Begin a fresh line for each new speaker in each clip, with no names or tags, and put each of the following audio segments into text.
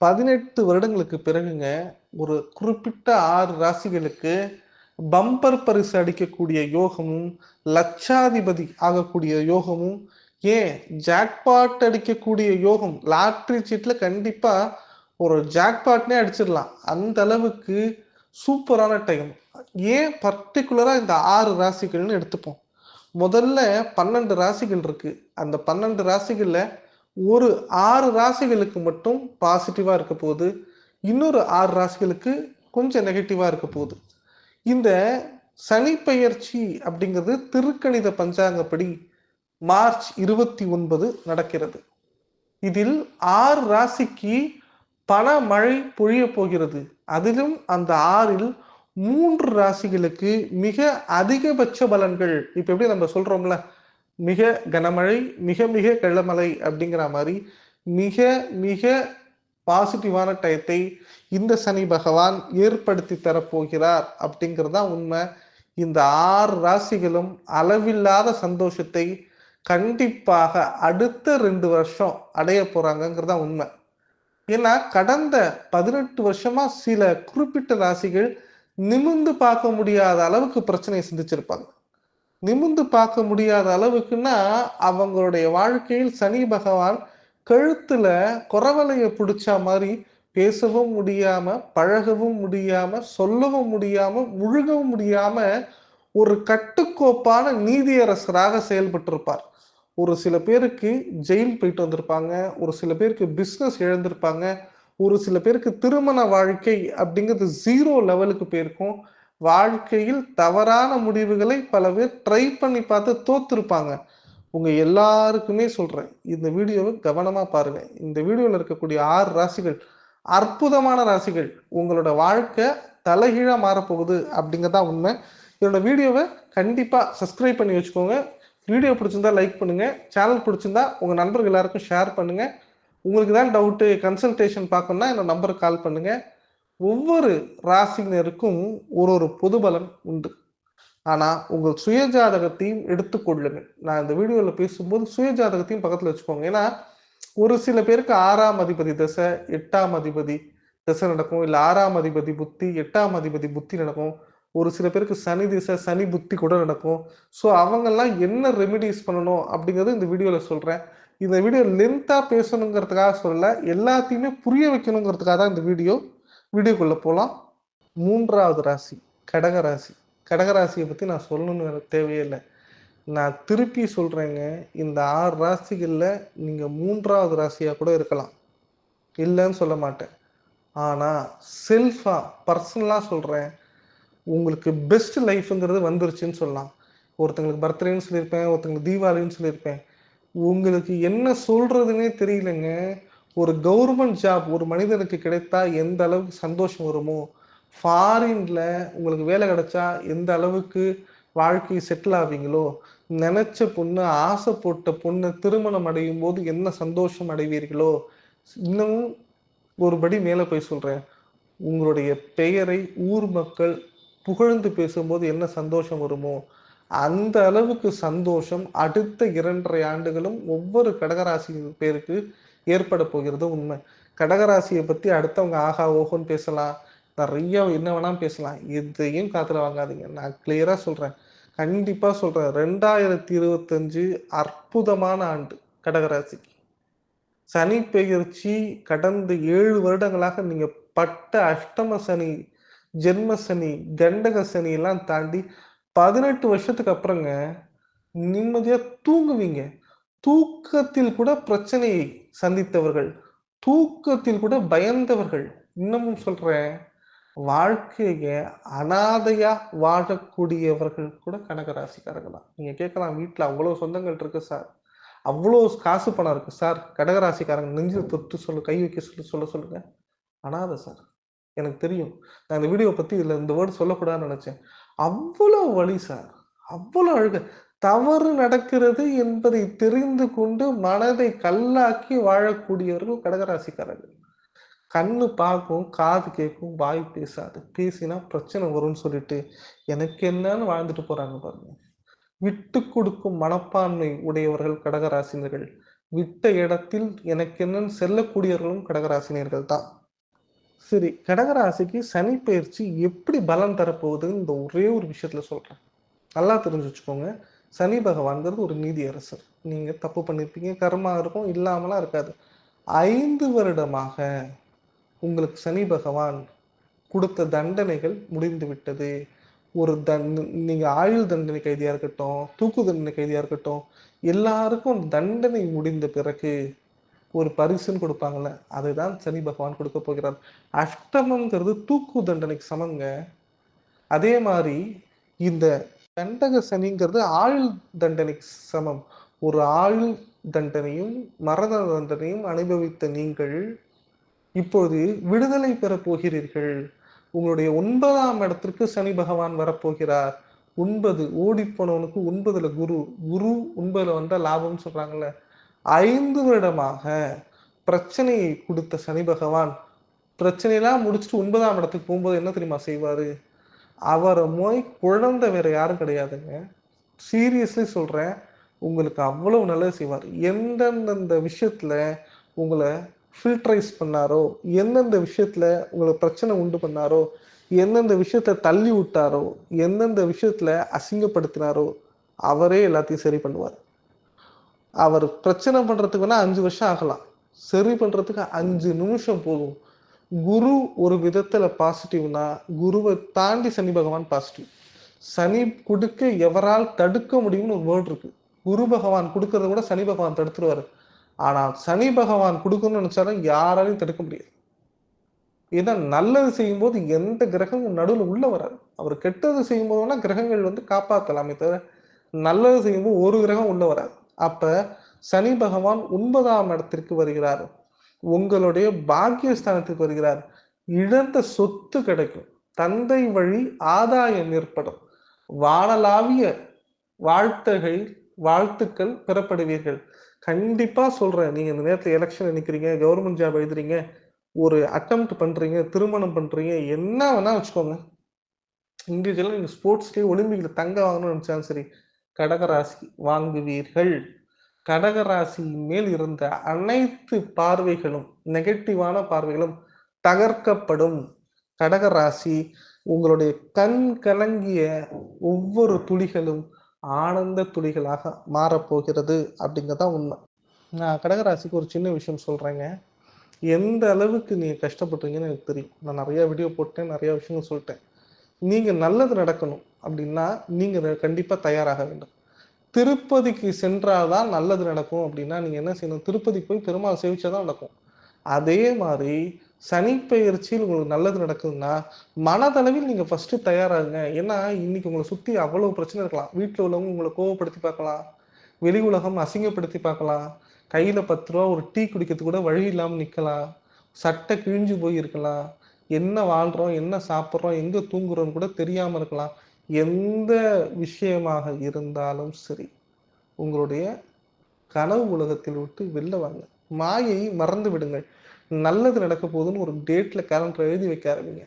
18 வருடங்களுக்கு பிறகுங்க, ஒரு குறிப்பிட்ட 6 ராசிகளுக்கு பம்பர் பரிசு அடிக்கக்கூடிய யோகமும், லட்சாதிபதி ஆகக்கூடிய யோகமும், ஏன் ஜாக்பாட் அடிக்கக்கூடிய யோகம், லாட்டரி சீட்ல கண்டிப்பா ஒரு ஜாக்பாட்னே அடிச்சிடலாம். அந்த அளவுக்கு சூப்பரான டைம். ஏன் பர்ட்டிகுலரா இந்த 6 ராசிகள்னு எடுத்துப்போம். முதல்ல 12 ராசிகள் இருக்கு. அந்த 12 ராசிகள்ல ஒரு 6 ராசிகளுக்கு மட்டும் பாசிட்டிவா இருக்க போகுது. இன்னொரு 6 ராசிகளுக்கு கொஞ்சம் நெகட்டிவா இருக்க போகுது. இந்த சனி பெயர்ச்சி அப்படிங்கிறது திருக்கணித பஞ்சாங்கப்படி மார்ச் 29 நடக்கிறது. இதில் 6 ராசிக்கு பண மழை பொழியப் போகிறது. அதிலும் அந்த 6ல் 3 ராசிகளுக்கு மிக அதிகபட்ச பலன்கள். இப்ப எப்படி நம்ம சொல்றோம்ல, மிக கனமழை, மிக மிக கனமழை அப்படிங்கிற மாரி, மிக மிக பாசிட்டிவான டயத்தை இந்த சனி பகவான் ஏற்படுத்தி தரப்போகிறார் அப்படிங்கிறது தான் உண்மை. இந்த 6 ராசிகளும் அளவில்லாத சந்தோஷத்தை கண்டிப்பாக அடுத்த 2 வருஷம் அடைய போறாங்கங்கிறது தான் உண்மை. ஏன்னா கடந்த 18 வருஷமா சில குறிப்பிட்ட ராசிகள் நிமிர்ந்து பார்க்க முடியாத அளவுக்கு பிரச்சனையை சந்திச்சிருப்பாங்க. நிமிர்ந்து பார்க்க முடியாத அளவுக்குன்னா, அவங்களுடைய வாழ்க்கையில் சனி பகவான் கழுத்துல குரவலைய புடிச்சா மாரி பேசவும் முடியாம, பழகவும் முடியாம, சொல்லவும் முடியாம, முழுகவும் முடியாம ஒரு கட்டுக்கோப்பான நீதியரசராக செயல்பட்டிருப்பார். ஒரு சில பேருக்கு ஜெயில் போயிட்டு வந்திருப்பாங்க. ஒரு சில பேருக்கு பிசினஸ் இழந்திருப்பாங்க. ஒரு சில பேருக்கு திருமண வாழ்க்கை அப்படிங்கிறது 0 லெவலுக்கு போயிருக்கும். வாழ்க்கையில் தவறான முடிவுகளை பல பேர் ட்ரை பண்ணி பார்த்து தோத்துருப்பாங்க. உங்க எல்லாருக்குமே சொல்றேன். இந்த வீடியோவ கவனமா பாருங்க. இந்த வீடியோல இருக்கக்கூடிய 6 ராசிகள் அற்புதமான ராசிகள். உங்களோட வாழ்க்கை தலைகீழா மாறப்போகுது அப்படிங்கிறது தான் உண்மை. என்னோட வீடியோவ கண்டிப்பா சப்ஸ்கிரைப் பண்ணி வச்சுக்கோங்க. வீடியோ பிடிச்சிருந்தா லைக் பண்ணுங்க. சேனல் பிடிச்சிருந்தா உங்க நண்பர்கள் எல்லாருக்கும் ஷேர் பண்ணுங்க. உங்களுக்கு ஏதாவது டவுட்டு, கன்சல்டேஷன் பார்க்கணும்னா என்னோட நம்பருக்கு கால் பண்ணுங்க. ஒவ்வொரு ராசியினருக்கும் ஒரு ஒரு பொது பலன் உண்டு. ஆனா உங்கள் சுய ஜாதகத்தையும் எடுத்துக்கொள்ளுங்க. நான் இந்த வீடியோல பேசும்போது சுய ஜாதகத்தையும் பக்கத்துல வச்சுக்கோங்க. ஏன்னா ஒரு சில பேருக்கு 6ஆம் அதிபதி தசை, 8ஆம் அதிபதி தசை நடக்கும். இல்ல 6ஆம் அதிபதி புத்தி, 8ஆம் அதிபதி புத்தி நடக்கும். ஒரு சில பேருக்கு சனி திசை, சனி புத்தி கூட நடக்கும். ஸோ அவங்கெல்லாம் என்ன ரெமிடிஸ் பண்ணணும் அப்படிங்கிறது இந்த வீடியோல சொல்றேன். இந்த வீடியோ லென்த்தா பேசணுங்கிறதுக்காக சொல்லல. எல்லாத்தையுமே புரிய வைக்கணுங்கிறதுக்காக தான் இந்த வீடியோ. வீடியோக்குள்ள போலாம். 3வது ராசி கடக ராசி. கடக ராசியை பத்தி நான் சொல்லணும்னு எனக்கு தேவையே இல்ல. நான் திருப்பி சொல்றேங்க. இந்த 6 ராசிகள்ல நீங்க 3வது ராசியா கூட இருக்கலாம். இல்லன்னு சொல்ல மாட்டேன். ஆனா செல்ஃபா, பர்சனலா சொல்றேன். உங்களுக்கு பெஸ்ட் லைஃப்ங்கிறது வந்துருச்சுன்னு சொல்லலாம். ஒருத்தங்களுக்கு பர்த்டேன்னு சொல்லியிருப்பேன். ஒருத்தங்களுக்கு தீபாவளின்னு சொல்லியிருப்பேன். உங்களுக்கு என்ன சொல்றதுன்னே தெரியலங்க. ஒரு கவர்மெண்ட் ஜாப் ஒரு மனிதனுக்கு கிடைத்தா எந்த அளவுக்கு சந்தோஷம் வருமோ, ஃபாரின்ல உங்களுக்கு வேலை கிடைச்சா எந்த அளவுக்கு வாழ்க்கை செட்டில் ஆவீங்களோ, நெனச்ச பொண்ணு, ஆசைப்பட்ட பொண்ணு திருமணம் அடையும்போது என்ன சந்தோஷம் அடைவீர்களோ, இன்னமும் ஒரு படி மேல போய் சொல்றேன். உங்களுடைய பெயரை ஊர் மக்கள் புகழ்ந்து பேசும்போது என்ன சந்தோஷம் வருமோ, அந்த அளவுக்கு சந்தோஷம் அடுத்த 2 1/2 ஆண்டுகளும் ஒவ்வொரு கடகராசி பேருக்கு ஏற்பட போகிறது உண்மை. கடகராசியை பத்தி அடுத்தவங்க ஆஹா ஓஹோன்னு பேசலாம். நெறைய என்ன வேணாலும் பேசலாம். எதையும் காதுல வாங்காதீங்க. நான் கிளியரா சொல்றேன். கண்டிப்பா சொல்றேன். 2025 அற்புதமான ஆண்டு கடகராசிக்கு. சனி பெயர்ச்சி கடந்த 7 வருடங்களாக நீங்க பட்ட அஷ்டம சனி, ஜென்ம சனி, கண்டக சனி எல்லாம் தாண்டி 18 வருஷத்துக்கு அப்புறங்க நிம்மதியா தூங்குவீங்க. தூக்கத்தில் கூட பிரச்சனையை சந்தித்தவர்கள், தூக்கத்தில் கூட பயந்தவர்கள். இன்னமும் சொல்றேன், வாழ்க்கைய அனாதையா வாழக்கூடியவர்கள் கூட கடகராசிக்காரங்க தான். நீங்க கேட்கலாம், வீட்ல அவ்வளோ சொந்தங்கள் இருக்கு சார். அவ்வளோ காசு பணம் இருக்கு சார். கடகராசிக்காரங்க நெஞ்சில தொட்டு சொல்லு, கை வைக்க சொல்ல சொல்லுங்க. அனாதை சார். எனக்கு தெரியும். நான் இந்த வீடியோ பத்தி இதுல இந்த வேர்ட் சொல்லக்கூடாதுன்னு நெனச்சேன். அவ்வளோ வலி சார். அவ்வளோ அழுகை. தவறு நடக்கிறது என்பதை தெரிந்து கொண்டு மனதை கல்லாக்கி வாழக்கூடியவர்கள் கடகராசிக்காரர்கள். கண்ணு பார்க்கும், காது கேட்கும், வாய் பேசாது. பேசினா பிரச்சனை வரும்னு சொல்லிட்டு, எனக்கு என்னன்னு வாழ்ந்துட்டு போறாங்க பாருங்க. விட்டு கொடுக்கும் மனப்பான்மை உடையவர்கள் கடகராசினர்கள். விட்ட இடத்தில் எனக்கு என்னன்னு செல்லக்கூடியவர்களும் கடகராசினியர்கள் தான். சரி, கடகராசிக்கு சனி பயிற்சி எப்படி பலன் தரப்போகுதுன்னு இந்த ஒரே ஒரு விஷயத்துல சொல்றேன். நல்லா தெரிஞ்சு வச்சுக்கோங்க. சனி பகவான்ங்கிறது ஒரு நீதியரசர். நீங்க தப்பு பண்ணியிருப்பீங்க, கர்மா இருக்கும், இல்லாமலாம் இருக்காது. 5 வருடமாக உங்களுக்கு சனி பகவான் குடுத்த தண்டனைகள் முடிந்து விட்டது. ஒரு நீங்க ஆயுள் தண்டனை கைதியா இருக்கட்டும், தூக்கு தண்டனை கைதியா இருக்கட்டும், எல்லாருக்கும் தண்டனை முடிந்த பிறகு ஒரு பரிசுன்னு குடுப்பாங்கல்ல, அதுதான் சனி பகவான் குடுக்கப் போகிறார். அஷ்டமம்ங்கிறது தூக்கு தண்டனைக்கு சமங்க. அதே மாரி இந்த கண்டக சனிங்கிறது ஆயுள் தண்டனைக்கு சமம். ஒரு ஆயுள் தண்டனையும், மரண தண்டனையும் அனுபவித்த நீங்கள், இப்போது விடுதலை பெறப் போகிறீர்கள். உங்களுடைய 9ஆம் இடத்திற்கு சனி பகவான் வரப்போகிறார். 9 ஓடிப்போனவனுக்கு 9ல குரு. குரு 9ல வந்தா லாபம்னு சொல்றாங்கல்ல. 5 வருடமாக பிரச்சனையை குடுத்த சனி பகவான், பிரச்சனையெல்லாம் முடிச்சுட்டு 9ஆம் இடத்துக்கு போம்போது என்ன தெரியுமா செய்வாரு? அவர மோய் குழந்த வேற யாரும் கிடையாதுங்க. சீரியஸ்லி சொல்றேன். உங்களுக்கு அவ்வளவு நல்லது செய்வாரு. எந்தெந்த விஷயத்துல உங்கள ஃபில்டரைஸ் பண்ணாரோ, எந்தெந்த விஷயத்துல உங்களுக்கு பிரச்சனை உண்டு பண்ணாரோ, எந்தெந்த விஷயத்த தள்ளி விட்டாரோ, எந்தெந்த விஷயத்துல அசிங்கப்படுத்தினாரோ, அவரே எல்லாத்தையும் சரி பண்ணுவார். அவர் பிரச்சனை பண்றதுக்கு வேணா 5 வருஷம் ஆகலாம். சரி பண்றதுக்கு 5 நிமிஷம் போதும். குரு ஒரு விதத்துல பாசிட்டிவ்னா, குருவ தாண்டி சனி பகவான் பாசிட்டிவ். சனி குடுக்க எவரால் தடுக்க முடியும்னு ஒரு வேர்ட் இருக்கு. குரு பகவான் குடுக்கறத கூட சனி பகவான் தடுத்துருவாரு. ஆனா சனி பகவான் குடுக்கணும்னு நினைச்சாலும் யாராலையும் தடுக்க முடியாது. ஏன்னா நல்லது செய்யும்போது எந்த கிரகமும் நடுவுல உள்ள வராது. அவர் கெட்டது செய்யும்போது வேணா கிரகங்கள் வந்து காப்பாத்தலாமே தவிர, நல்லது செய்யும்போது ஒரு கிரகம் உள்ள வராது. அப்ப சனி பகவான் 9ஆம் இடத்திற்கு வருகிறார். உங்களுடைய பாக்கியஸ்தானத்துக்கு வருகிறார். இழந்த சொத்து கிடைக்கும். தந்தை வழி ஆதாயம் ஏற்படும். வானளாவிய வாழ்த்துகள் வாழ்த்துக்கள் பெறப்படுவீர்கள். கண்டிப்பா சொல்றேன். நீங்க இந்த நேரத்துல எலக்ஷன்ல நிக்கிறீங்க, கவர்மெண்ட் ஜாப் எழுதுறீங்க, ஒரு அட்டெம்ப்ட் பண்றீங்க, திருமணம் பண்றீங்க, என்ன வேணா வச்சுக்கோங்க. இண்டிவிஜுவலா நீங்க ஸ்போர்ட்ஸ்லயே ஒலிம்பிக்ல தங்கம் வாங்கணும்னு நினைச்சாலும் சரி, கடகராசி வாங்குவீர்கள். கடகராசியின் மேல் இருந்த அனைத்து பார்வைகளும், நெகட்டிவான பார்வைகளும் தகர்க்கப்படும். கடகராசி உங்களுடைய கண் கலங்கிய ஒவ்வொரு துளிகளும் ஆனந்த துளிகளாக மாறப்போகிறது அப்படிங்கிறதான் உண்மை. நான் கடகராசிக்கு ஒரு சின்ன விஷயம் சொல்றேங்க. எந்த அளவுக்கு நீங்க கஷ்டப்படுறீங்கன்னு எனக்கு தெரியும். நான் நிறைய வீடியோ போட்டேன், நிறைய விஷயங்கள் சொல்லிட்டேன். நீங்க நல்லது நடக்கணும் அப்படின்னா, நீங்க கண்டிப்பா தயாராக வேண்டும். திருப்பதிக்கு சென்றால் தான் நல்லது நடக்கும் அப்படின்னா, நீங்க என்ன செய்யணும்? திருப்பதிக்கு போய் பெருமாள் சேவிச்சா தான் நடக்கும். அதே மாரி சனி பெயர்ச்சியில் உங்களுக்கு நல்லது நடக்குதுன்னா, மனதளவில் நீங்க ஃபர்ஸ்ட்டு தயாராகுங்க. ஏன்னா, இன்னைக்கு உங்கள சுத்தி அவ்வளவு பிரச்சனை இருக்கலாம். வீட்ல உள்ளவங்க உங்கள கோவப்படுத்தி பார்க்கலாம். வெளி உலகம் அசிங்கப்படுத்தி பார்க்கலாம். கையில ரூ. 10 ஒரு டீ குடிக்கிறதுக்கு கூட வழி இல்லாம நிக்கலாம். சட்டை கிழிஞ்சு போயிருக்கலாம். என்ன வாழ்றோம்? என்ன சாப்பிடுறோம்? எங்க தூங்குறோம்ன்னு கூட தெரியாம இருக்கலாம். எந்த விஷயமாக இருந்தாலும் சரி, உங்களுடைய கனவு உலகத்தில் விட்டு வெளில வாங்க. மாயையை மறந்து விடுங்கள். நல்லது நடக்க போகுதுன்னு ஒரு டேட்ல கேலண்டர் எழுதி வைக்க ஆரம்பிங்க.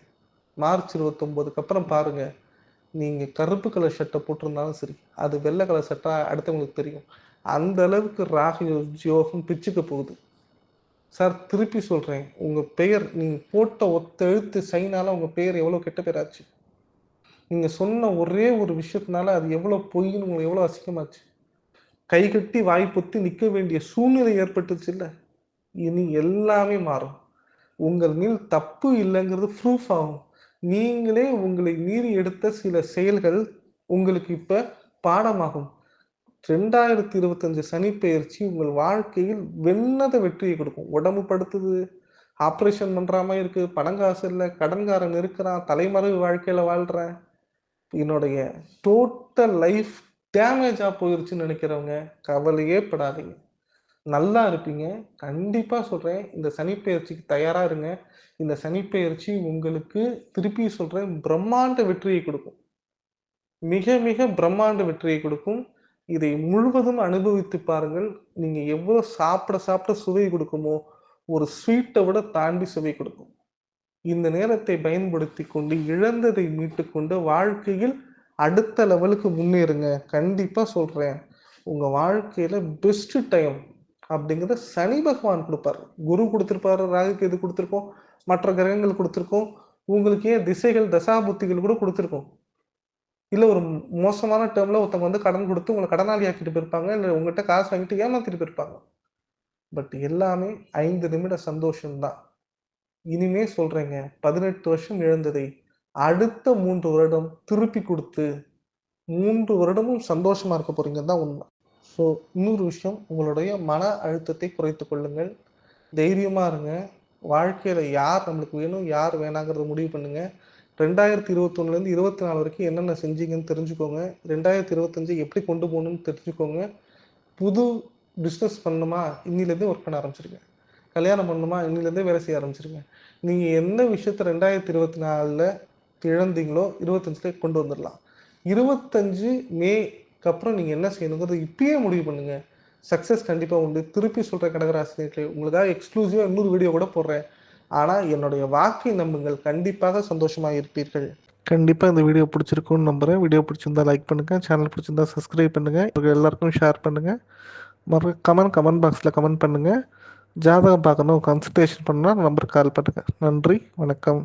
மார்ச் 29க்கு அப்புறம் பாருங்க. நீங்க கருப்பு கலர் ஷர்ட்ட போட்டிருந்தாலும் சரி, அது வெள்ள கலர் ஷர்ட்டா அடுத்தவங்களுக்கு தெரியும். அந்த அளவுக்கு ராகு யோகம் பிச்சுக்க போகுது. சார் திருப்பி சொல்றேன். உங்க பெயர் நீங்க போட்ட ஒத்த எழுத்து சைனால உங்க பெயர் எவ்வளவு கெட்ட பேராச்சு. நீங்க சொன்ன ஒரே ஒரு விஷயத்தினால அது எவ்வளவு பொய்ன்னு உங்களுக்கு எவ்வளவு அசிங்கமாச்சு. கைகட்டி வாய் பொத்தி நிக்க வேண்டிய சூழ்நிலை ஏற்பட்டுச்சுல்ல. இனி எல்லாமே மாறும். உங்கள் மேல் தப்பு இல்லைங்கிறது ப்ரூஃப் ஆகும். நீங்களே உங்களை மீறி எடுத்த சில செயல்கள் உங்களுக்கு இப்ப பாடமாகும். 2025 சனி பெயர்ச்சி உங்கள் வாழ்க்கையில் வெண்ணத வெற்றியை கொடுக்கும். உடம்பு படுத்துது, ஆப்ரேஷன் பண்ற மாரி இருக்கு, பணம் காசு இல்ல, கடன்காரன் இருக்கிறான், தலைமறைவு வாழ்க்கையில வாழ்றேன். என்னுடைய டோட்டல் லைஃப் டேமேஜா போயிருச்சுன்னு நினைக்கிறவங்க கவலையே படாதீங்க. நல்லா இருப்பீங்க. கண்டிப்பா சொல்றேன். இந்த சனிப்பெயர்ச்சிக்கு தயாரா இருங்க. இந்த சனிப்பெயர்ச்சி உங்களுக்கு திருப்பி சொல்றேன் பிரம்மாண்ட வெற்றியை கொடுக்கும். மிக, மிக பிரம்மாண்ட வெற்றியை கொடுக்கும். இதை முழுவதும் அனுபவித்து பாருங்கள். நீங்க எவ்வளோ சாப்பிட, சாப்பிட சுவை கொடுக்குமோ, ஒரு ஸ்வீட்ட விட தாண்டி சுவை கொடுக்கும். இந்த நேரத்தை பயன்படுத்திக் கொண்டு, இழந்ததை மீட்டுக்கொண்டு, வாழ்க்கையில் அடுத்த லெவலுக்கு முன்னேறுங்க. கண்டிப்பா சொல்றேன். உங்க வாழ்க்கையில பெஸ்ட் டைம். அப்படிங்கிறத சனி பகவான் கொடுப்பாரு. குரு கொடுத்திருப்பாரு, ராகு கேது கொடுத்திருக்கோம், மற்ற கிரகங்கள் கொடுத்திருக்கோம். உங்களுக்கு ஏன் திசைகள், தசாபுத்திகள் கூட கொடுத்திருக்கும். இல்ல ஒரு மோசமான டேர்ம்ல ஒருத்தவங்க வந்து கடன் குடுத்து உங்கள கடனாளி ஆக்கிட்டு போயிருப்பாங்க. இல்ல உங்கட்ட காசு வாங்கிட்டு ஏமாத்திட்டு போயிருப்பாங்க. பட் எல்லாமே 5 நிமிட சந்தோஷம் தான். இனிமே சொல்றேங்க, 18 வருஷம் இழந்ததை அடுத்த 3 வருடம் திருப்பி குடுத்து, 3 வருடமும் சந்தோஷமா இருக்க போறீங்கன்னு தான் உண்ம. ஸோ இன்னொரு விஷயம், உங்களுடைய மன அழுத்தத்தை குறைத்துக் கொள்ளுங்கள். தைரியமா இருங்க. வாழ்க்கையில யார் நம்மளுக்கு வேணும், யார் வேணாங்கிறத முடிவு பண்ணுங்க. 2021லேருந்து 24 வரைக்கும் என்னென்ன செஞ்சீங்கன்னு தெரிஞ்சுக்கோங்க. 2025 எப்படி கொண்டு போகணும்னு தெரிஞ்சுக்கோங்க. புது பிசினஸ் பண்ணணுமா, இன்னிலேருந்தே ஒர்க் பண்ண ஆரம்பிச்சுருங்க. கல்யாணம் பண்ணணுமா, இன்னிலேருந்தே வேலை செய்ய ஆரம்பிச்சுருங்க. நீங்க எந்த விஷயத்த 2024ல இழந்தீங்களோ, 25ல கொண்டு வந்துரலாம். 25 மேக்கு அப்புறம் நீங்க என்ன செய்யணுங்கிறத இப்பயே முடிவு பண்ணுங்க. சக்சஸ் கண்டிப்பா உண்டு. திருப்பி சொல்றேன் கடகராசினியர்களே, உங்களுக்காக எக்ஸ்க்ளூசிவா இன்னொரு வீடியோ கூட போடுறேன். ஆனா, என்னுடைய வாக்கை நம்புங்கள். கண்டிப்பாக சந்தோஷமா இருப்பீர்கள். கண்டிப்பா இந்த வீடியோ பிடிச்சிருக்கும்னு நம்புறேன். வீடியோ பிடிச்சிருந்தா லைக் பண்ணுங்க. சேனல் பிடிச்சிருந்தா சப்ஸ்கிரைப் பண்ணுங்க. உங்க எல்லாருக்கும் ஷேர் பண்ணுங்க. கமெண்ட் பாக்ஸ்ல கமெண்ட் பண்ணுங்க. ஜாதகம் பார்க்கணும், கன்சல்டேஷன் பண்ணணும்னா நம்பருக்கு கால் பண்ணுங்க. நன்றி, வணக்கம்.